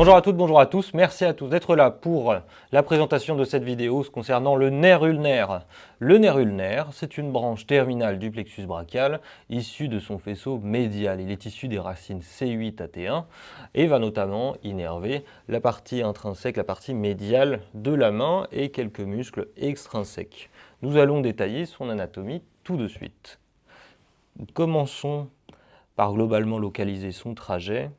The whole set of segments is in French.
Bonjour à toutes, bonjour à tous, merci à tous d'être là pour la présentation de cette vidéo concernant le nerf ulnaire. Le nerf ulnaire, c'est une branche terminale du plexus brachial issue de son faisceau médial. Il est issu des racines C8 à T1 et va notamment innerver la partie intrinsèque, la partie médiale de la main et quelques muscles extrinsèques. Nous allons détailler son anatomie tout de suite. Commençons par globalement localiser son trajet.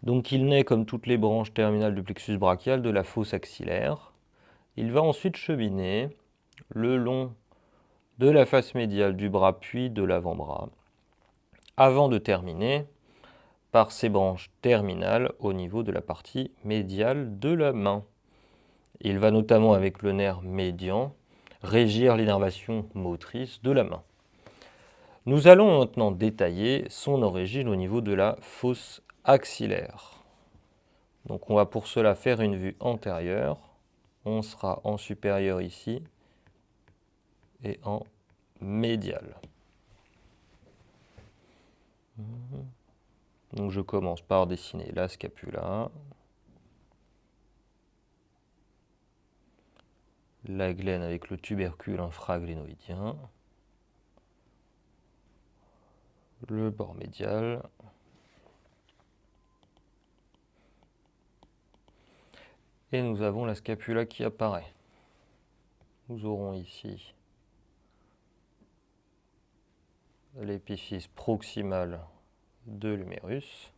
Donc il naît comme toutes les branches terminales du plexus brachial de la fosse axillaire. Il va ensuite cheminer le long de la face médiale du bras puis de l'avant-bras, avant de terminer par ses branches terminales au niveau de la partie médiale de la main. Il va notamment avec le nerf médian régir l'innervation motrice de la main. Nous allons maintenant détailler son origine au niveau de la fosse axillaire. Donc on va pour cela faire une vue antérieure. On sera en supérieur ici et en médial. Donc je commence par dessiner la scapula, la glène avec le tubercule infraglénoïdien, le bord médial, et nous avons la scapula qui apparaît. Nous aurons ici l'épiphyse proximale de l'humérus,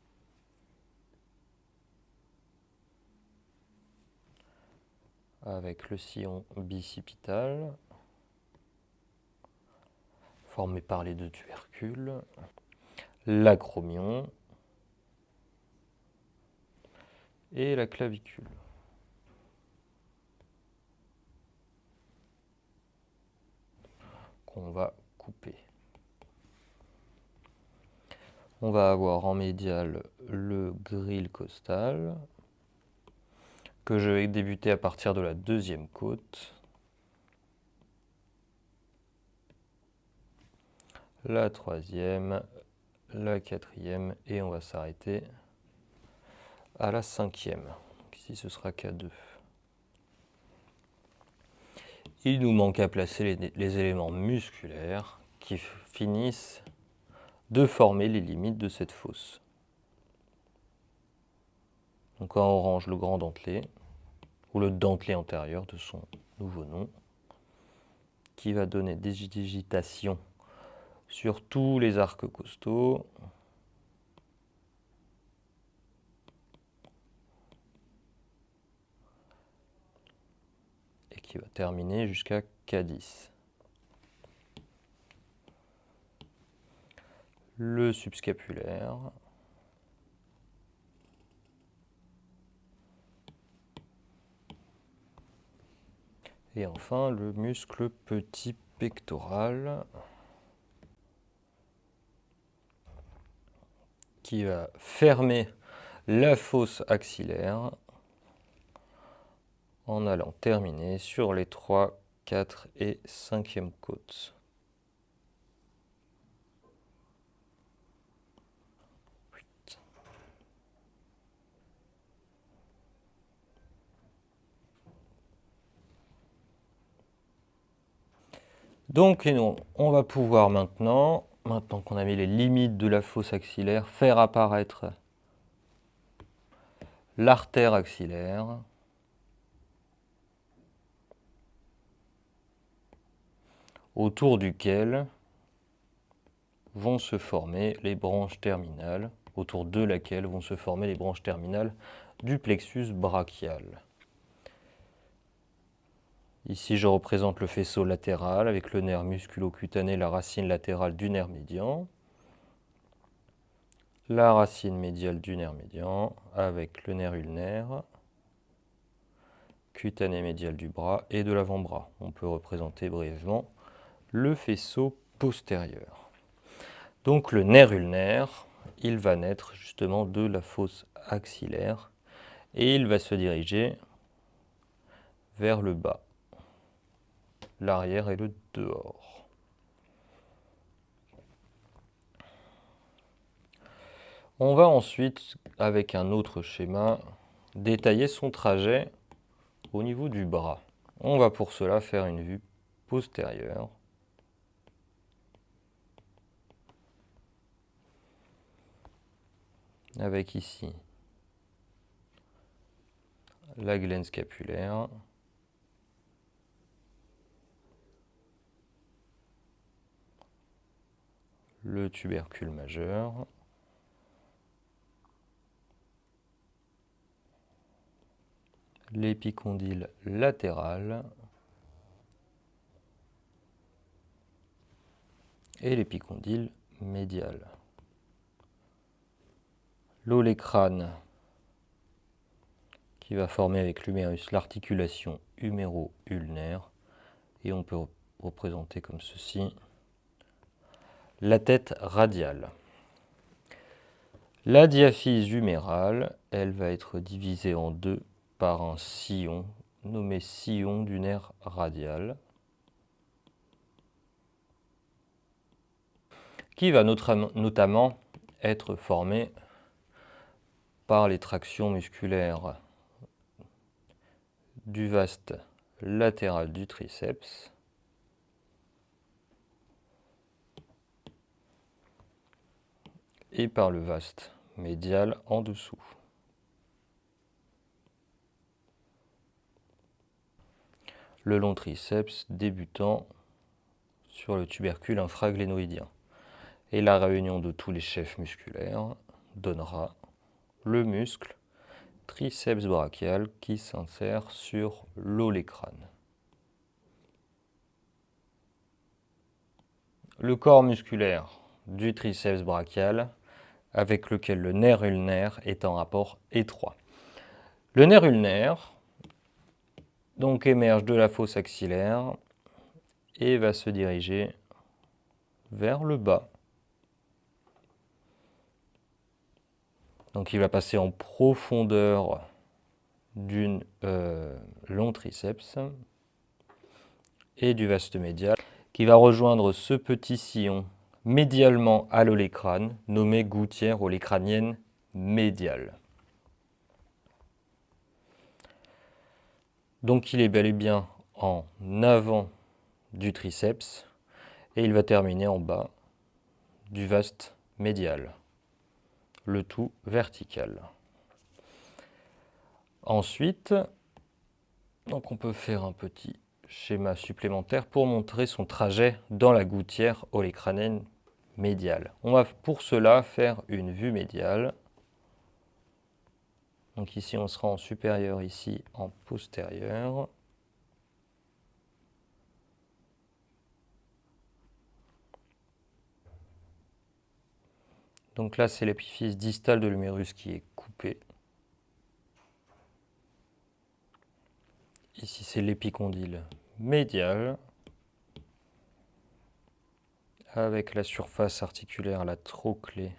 avec le sillon bicipital, formé par les deux tubercules, l'acromion et la clavicule. Qu'on va couper. On va avoir en médial le grille costal, que je vais débuter à partir de la deuxième côte, la troisième, la quatrième, et on va s'arrêter à la cinquième. Donc ici ce sera K2. Il nous manque à placer les éléments musculaires qui finissent de former les limites de cette fosse. Donc en orange, le grand dentelé, ou le dentelé antérieur de son nouveau nom, qui va donner des digitations sur tous les arcs costaux. Et qui va terminer jusqu'à K10. Le subscapulaire. Et enfin le muscle petit pectoral qui va fermer la fosse axillaire en allant terminer sur les 3, 4 et 5e côtes. Donc on va pouvoir maintenant qu'on a mis les limites de la fosse axillaire, faire apparaître l'artère axillaire, autour duquel vont se former les branches terminales, autour de laquelle vont se former les branches terminales du plexus brachial. Ici, je représente le faisceau latéral avec le nerf musculo-cutané, la racine latérale du nerf médian, la racine médiale du nerf médian avec le nerf ulnaire, cutané médial du bras et de l'avant-bras. On peut représenter brièvement le faisceau postérieur. Donc le nerf ulnaire, il va naître justement de la fosse axillaire et il va se diriger vers le bas, l'arrière et le dehors. On va ensuite, avec un autre schéma, détailler son trajet au niveau du bras. On va pour cela faire une vue postérieure. Avec ici la glène scapulaire. Le tubercule majeur. L'épicondyle latéral et l'épicondyle médial. L'olécrâne qui va former avec l'humérus l'articulation huméro-ulnaire, et on peut représenter comme ceci la tête radiale. La diaphyse humérale, elle va être divisée en deux par un sillon nommé sillon du nerf radial, qui va notamment être formé par les tractions musculaires du vaste latéral du triceps et par le vaste médial en dessous. Le long triceps débutant sur le tubercule infraglénoïdien. Et la réunion de tous les chefs musculaires donnera le muscle triceps brachial qui s'insère sur l'olécrâne. Le corps musculaire du triceps brachial avec lequel le nerf ulnaire est en rapport étroit. Le nerf ulnaire donc émerge de la fosse axillaire et va se diriger vers le bas. Donc il va passer en profondeur du long triceps et du vaste médial qui va rejoindre ce petit sillon médialement à l'olécrâne nommé gouttière olécrânienne médiale. Donc il est bel et bien en avant du triceps et il va terminer en bas du vaste médial, le tout vertical. Ensuite, donc on peut faire un petit schéma supplémentaire pour montrer son trajet dans la gouttière olécrânienne médiale. On va pour cela faire une vue médiale. Donc ici on sera en supérieur, ici en postérieur. Donc là c'est l'épiphyse distale de l'humérus qui est coupée. Ici c'est l'épicondyle médial avec la surface articulaire, la trochlée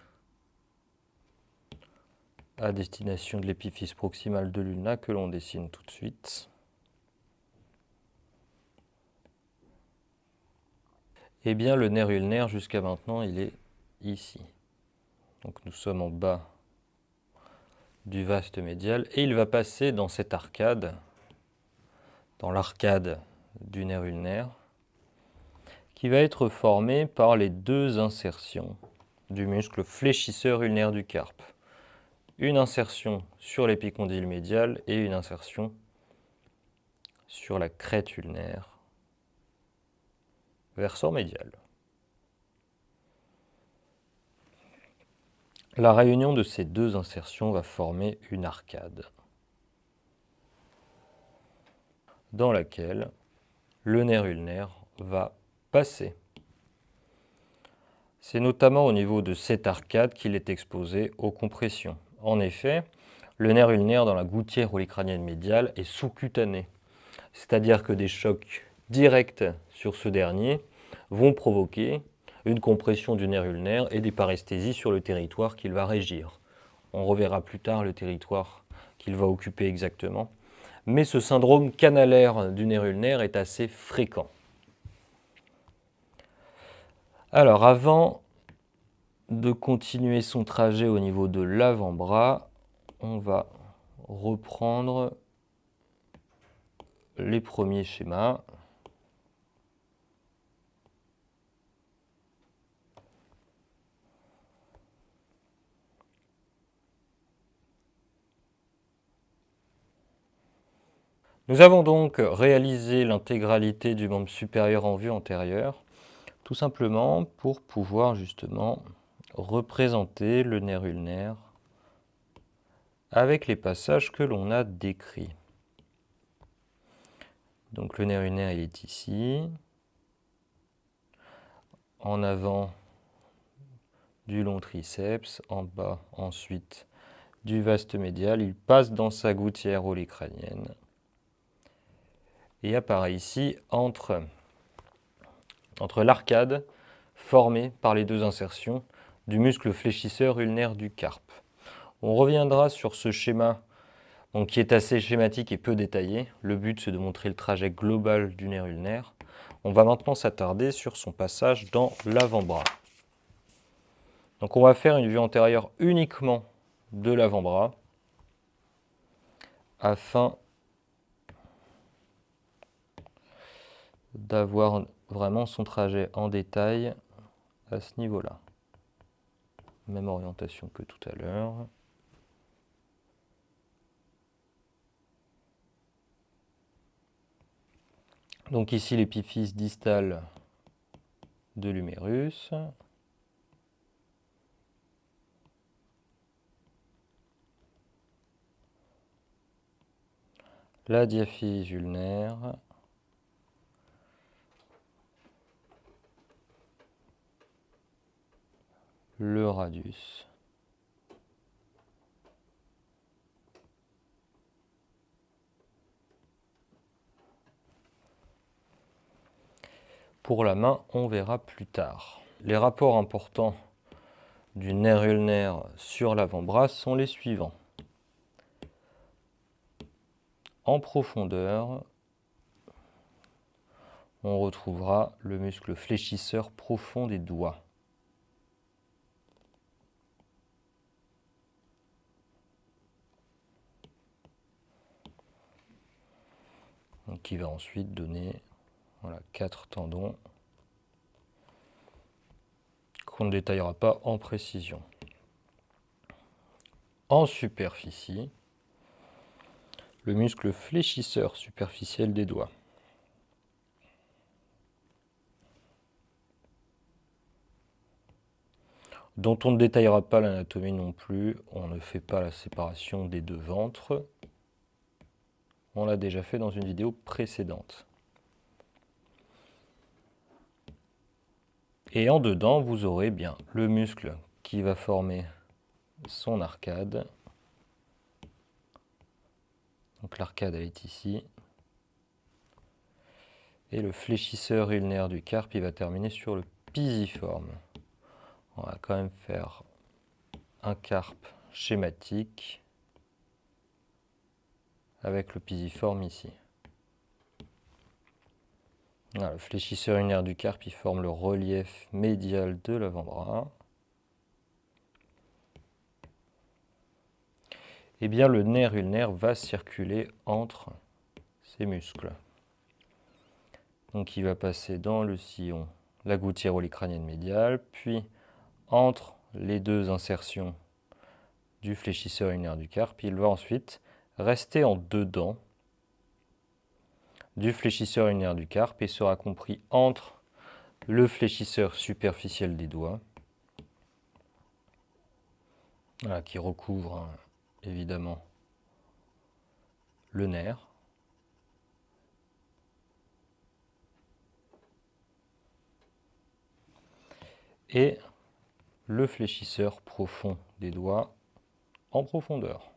à destination de l'épiphyse proximale de l'ulna que l'on dessine tout de suite. Eh bien le nerf ulnaire jusqu'à maintenant il est ici. Donc nous sommes en bas du vaste médial et il va passer dans cette arcade, dans l'arcade du nerf ulnaire, qui va être formée par les deux insertions du muscle fléchisseur ulnaire du carpe. Une insertion sur l'épicondyle médial et une insertion sur la crête ulnaire, versant médial. La réunion de ces deux insertions va former une arcade dans laquelle le nerf ulnaire va passer. C'est notamment au niveau de cette arcade qu'il est exposé aux compressions. En effet, le nerf ulnaire dans la gouttière olécrânienne médiale est sous-cutané, c'est-à-dire que des chocs directs sur ce dernier vont provoquer une compression du nerf ulnaire et des paresthésies sur le territoire qu'il va régir. On reverra plus tard le territoire qu'il va occuper exactement. Mais ce syndrome canalaire du nerf ulnaire est assez fréquent. Alors avant de continuer son trajet au niveau de l'avant-bras, on va reprendre les premiers schémas. Nous avons donc réalisé l'intégralité du membre supérieur en vue antérieure, tout simplement pour pouvoir justement représenter le nerf ulnaire avec les passages que l'on a décrits. Donc le nerf ulnaire, il est ici, en avant du long triceps, en bas ensuite du vaste médial, il passe dans sa gouttière olecrânienne et apparaît ici entre l'arcade formée par les deux insertions du muscle fléchisseur ulnaire du carpe. On reviendra sur ce schéma qui est assez schématique et peu détaillé. Le but, c'est de montrer le trajet global du nerf ulnaire. On va maintenant s'attarder sur son passage dans l'avant-bras. Donc on va faire une vue antérieure uniquement de l'avant-bras afin d'avoir vraiment son trajet en détail à ce niveau-là. Même orientation que tout à l'heure. Donc ici l'épiphyse distale de l'humérus. La diaphyse ulnaire. Le radius. Pour la main, on verra plus tard. Les rapports importants du nerf ulnaire sur l'avant-bras sont les suivants. En profondeur, on retrouvera le muscle fléchisseur profond des doigts. Donc, qui va ensuite donner 4 tendons qu'on ne détaillera pas en précision. En superficie, le muscle fléchisseur superficiel des doigts. Dont on ne détaillera pas l'anatomie non plus, on ne fait pas la séparation des deux ventres. On l'a déjà fait dans une vidéo précédente. Et en dedans, vous aurez bien le muscle qui va former son arcade. Donc l'arcade, elle est ici. Et le fléchisseur ulnaire du carpe, il va terminer sur le pisiforme. On va quand même faire un carpe schématique avec le pisiforme ici. Voilà, le fléchisseur ulnaire du carpe, il forme le relief médial de l'avant-bras. Eh bien, le nerf ulnaire va circuler entre ces muscles. Donc, il va passer dans le sillon, la gouttière olecrânienne médiale, puis entre les deux insertions du fléchisseur ulnaire du carpe. Il va ensuite rester en dedans du fléchisseur ulnaire du carpe et sera compris entre le fléchisseur superficiel des doigts, qui recouvre évidemment le nerf, et le fléchisseur profond des doigts en profondeur.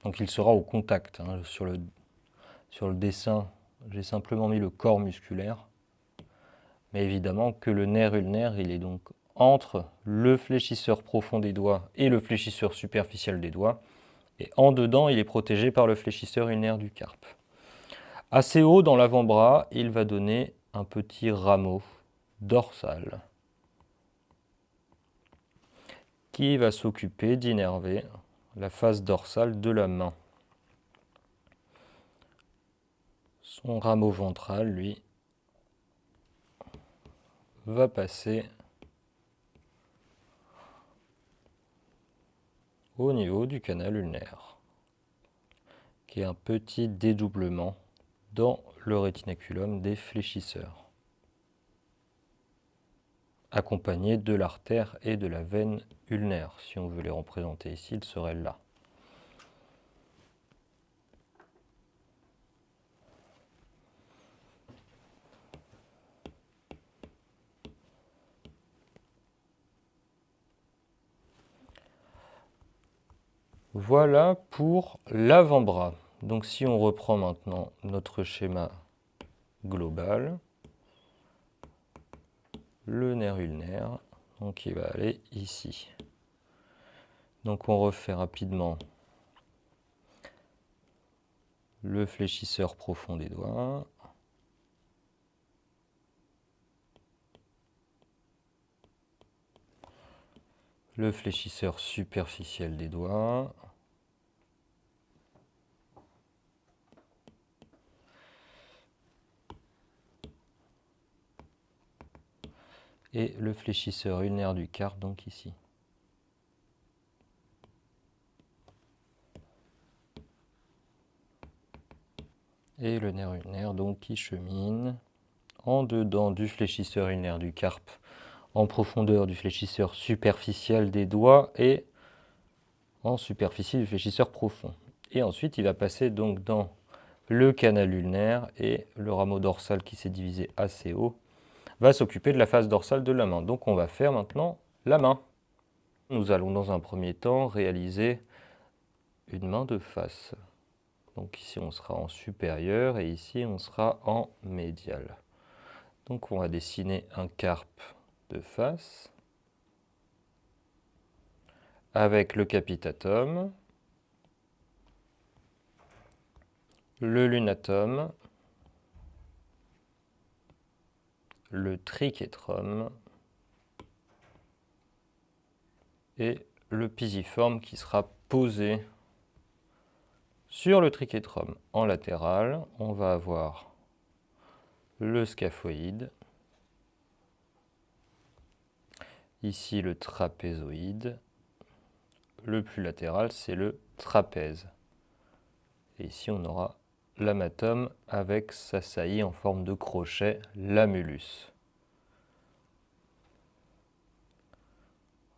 Donc il sera au contact. Sur le dessin, j'ai simplement mis le corps musculaire. Mais évidemment que le nerf ulnaire, il est donc entre le fléchisseur profond des doigts et le fléchisseur superficiel des doigts. Et en dedans, il est protégé par le fléchisseur ulnaire du carpe. Assez haut dans l'avant-bras, il va donner un petit rameau dorsal. qui va s'occuper d'innerver la face dorsale de la main. Son rameau ventral, lui, va passer au niveau du canal ulnaire, qui est un petit dédoublement dans le rétinaculum des fléchisseurs, accompagné de l'artère et de la veine ulnaire. Si on veut les représenter ici, ils seraient là. Voilà pour l'avant-bras. Donc si on reprend maintenant notre schéma global, le nerf ulnaire, donc il va aller ici. Donc on refait rapidement le fléchisseur profond des doigts. Le fléchisseur superficiel des doigts. Et le fléchisseur ulnaire du carpe, donc ici. Et le nerf ulnaire donc qui chemine en dedans du fléchisseur ulnaire du carpe, en profondeur du fléchisseur superficiel des doigts et en superficie du fléchisseur profond. Et ensuite il va passer donc dans le canal ulnaire et le rameau dorsal qui s'est divisé assez haut va s'occuper de la face dorsale de la main. Donc on va faire maintenant la main. Nous allons dans un premier temps réaliser une main de face. Donc ici on sera en supérieur et ici on sera en médial. Donc on va dessiner un carpe de face avec le capitatum, le lunatum, le triquetrum et le pisiforme qui sera posé sur le triquetrum. En latéral, on va avoir le scaphoïde, ici le trapézoïde, le plus latéral c'est le trapèze. Et ici on aura l'amatum avec sa saillie en forme de crochet, l'amulus.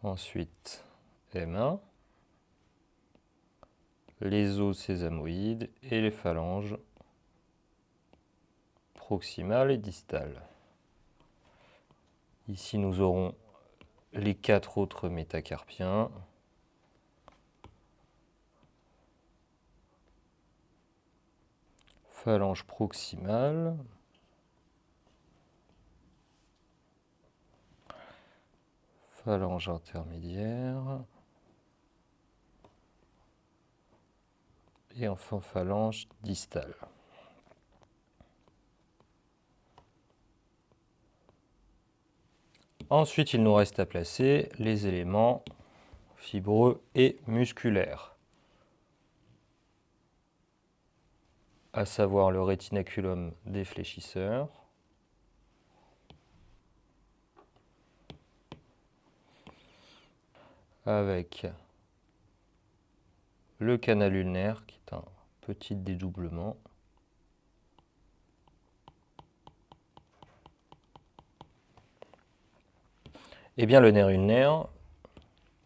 Ensuite, M1, les os sésamoïdes et les phalanges proximales et distales. Ici nous aurons les 4 autres métacarpiens. Phalange proximale, phalange intermédiaire, et enfin phalange distale. Ensuite, il nous reste à placer les éléments fibreux et musculaires, à savoir le rétinaculum des fléchisseurs, avec le canal ulnaire qui est un petit dédoublement, et bien le nerf ulnaire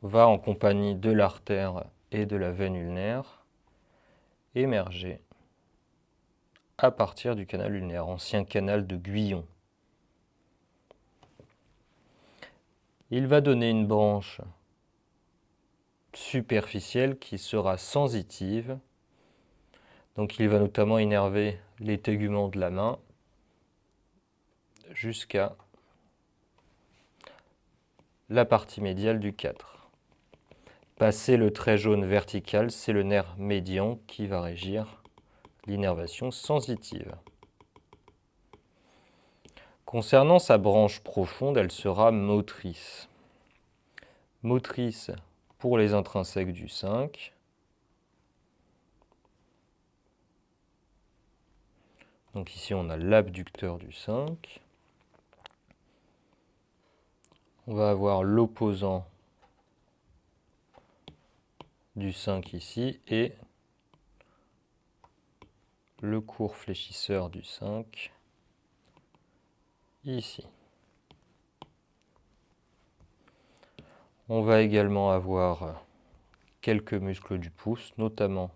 va en compagnie de l'artère et de la veine ulnaire émerger à partir du canal ulnaire, ancien canal de Guyon. Il va donner une branche superficielle qui sera sensitive. Donc il va notamment innerver les téguments de la main jusqu'à la partie médiale du 4. Passé le trait jaune vertical, c'est le nerf médian qui va régir l'innervation sensitive. Concernant sa branche profonde, elle sera motrice. motrice pour les intrinsèques du 5. Donc ici, on a l'abducteur du 5. On va avoir l'opposant du 5 ici et le court fléchisseur du 5 ici. On va également avoir quelques muscles du pouce, notamment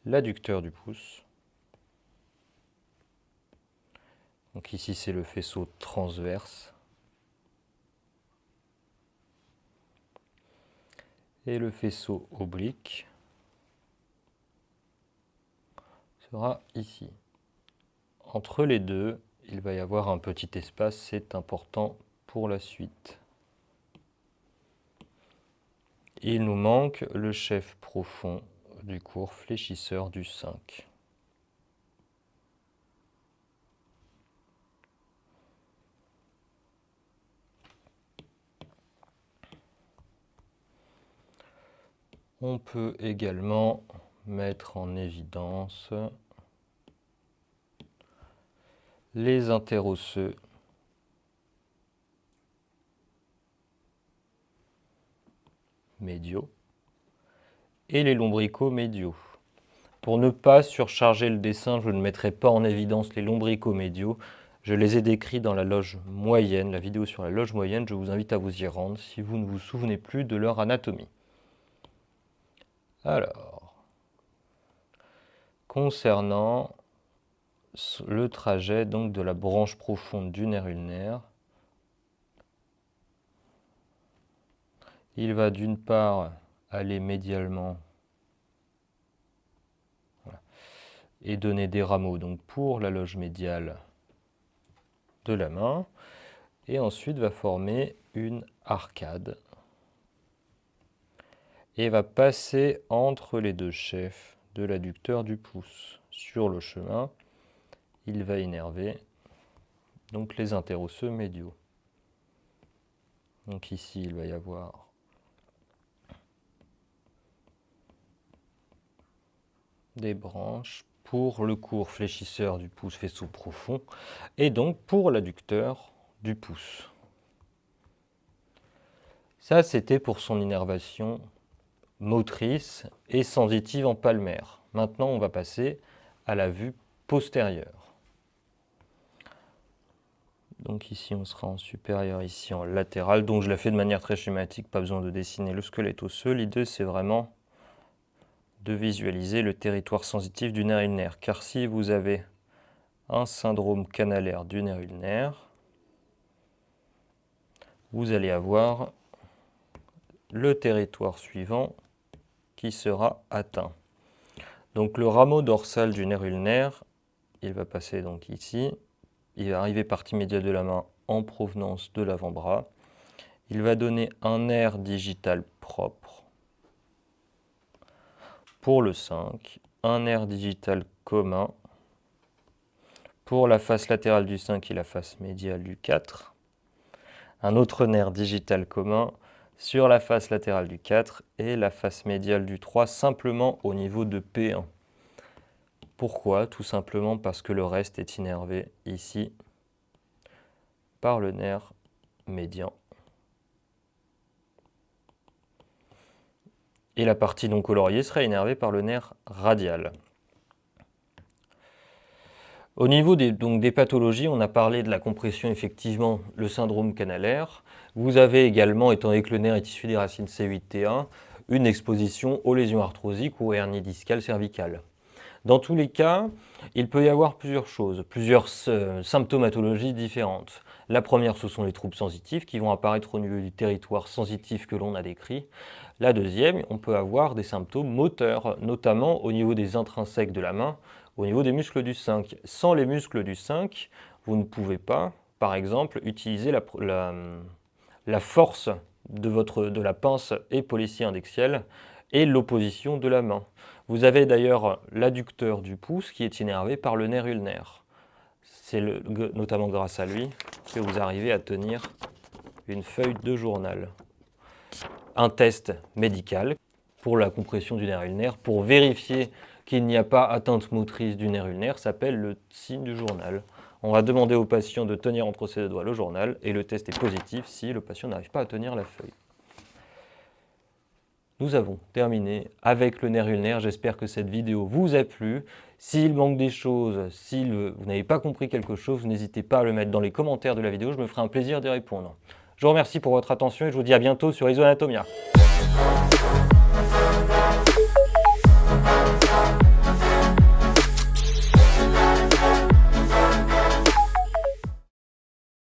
l'adducteur du pouce. Donc ici, c'est le faisceau transverse. Et le faisceau oblique sera ici. Entre les deux, il va y avoir un petit espace, c'est important pour la suite. Il nous manque le chef profond du court fléchisseur du 5. On peut également mettre en évidence les interosseux médiaux et les lombricaux médiaux. Pour ne pas surcharger le dessin, je ne mettrai pas en évidence les lombricaux médiaux. Je les ai décrits dans la loge moyenne, la vidéo sur la loge moyenne. Je vous invite à vous y rendre si vous ne vous souvenez plus de leur anatomie. Alors, concernant le trajet donc de la branche profonde du nerf ulnaire, il va d'une part aller médialement et donner des rameaux donc pour la loge médiale de la main, et ensuite va former une arcade et va passer entre les deux chefs de l'adducteur du pouce. Sur le chemin, il va innerver donc les interosseux médiaux. Donc ici, il va y avoir des branches pour le court fléchisseur du pouce faisceau profond et donc pour l'adducteur du pouce. Ça, c'était pour son innervation motrice et sensitive en palmaire. Maintenant, on va passer à la vue postérieure. Donc ici, on sera en supérieur, ici en latéral. Donc je la fais de manière très schématique, pas besoin de dessiner le squelette osseux. L'idée, c'est vraiment de visualiser le territoire sensitif du nerf ulnaire. Car si vous avez un syndrome canalaire du nerf ulnaire, vous allez avoir le territoire suivant qui sera atteint. Donc le rameau dorsal du nerf ulnaire, il va passer donc ici. Il va arriver partie médiale de la main en provenance de l'avant-bras. Il va donner un nerf digital propre pour le 5, un nerf digital commun pour la face latérale du 5 et la face médiale du 4, un autre nerf digital commun sur la face latérale du 4 et la face médiale du 3, simplement au niveau de P1. Pourquoi? Tout simplement parce que le reste est innervé ici par le nerf médian. Et la partie non coloriée sera innervée par le nerf radial. Au niveau des pathologies, on a parlé de la compression, effectivement, le syndrome canalaire. Vous avez également, étant donné que le nerf est issu des racines C8-T1, une exposition aux lésions arthrosiques ou aux hernies discales cervicales. Dans tous les cas, il peut y avoir plusieurs choses, plusieurs symptomatologies différentes. La première, ce sont les troubles sensitifs qui vont apparaître au niveau du territoire sensitif que l'on a décrit. La deuxième, on peut avoir des symptômes moteurs, notamment au niveau des intrinsèques de la main, au niveau des muscles du 5. Sans les muscles du 5, vous ne pouvez pas, par exemple, utiliser la force de la pince et pollicie indexielle et l'opposition de la main. Vous avez d'ailleurs l'adducteur du pouce qui est innervé par le nerf ulnaire. C'est notamment grâce à lui que vous arrivez à tenir une feuille de journal. un test médical pour la compression du nerf ulnaire, pour vérifier qu'il n'y a pas atteinte motrice du nerf ulnaire, s'appelle le signe du journal. On va demander au patient de tenir entre ses doigts le journal et le test est positif si le patient n'arrive pas à tenir la feuille. Nous avons terminé avec le nerf ulnaire. J'espère que cette vidéo vous a plu. S'il manque des choses, si vous n'avez pas compris quelque chose, n'hésitez pas à le mettre dans les commentaires de la vidéo. Je me ferai un plaisir d'y répondre. Je vous remercie pour votre attention et je vous dis à bientôt sur Iso Anatomia.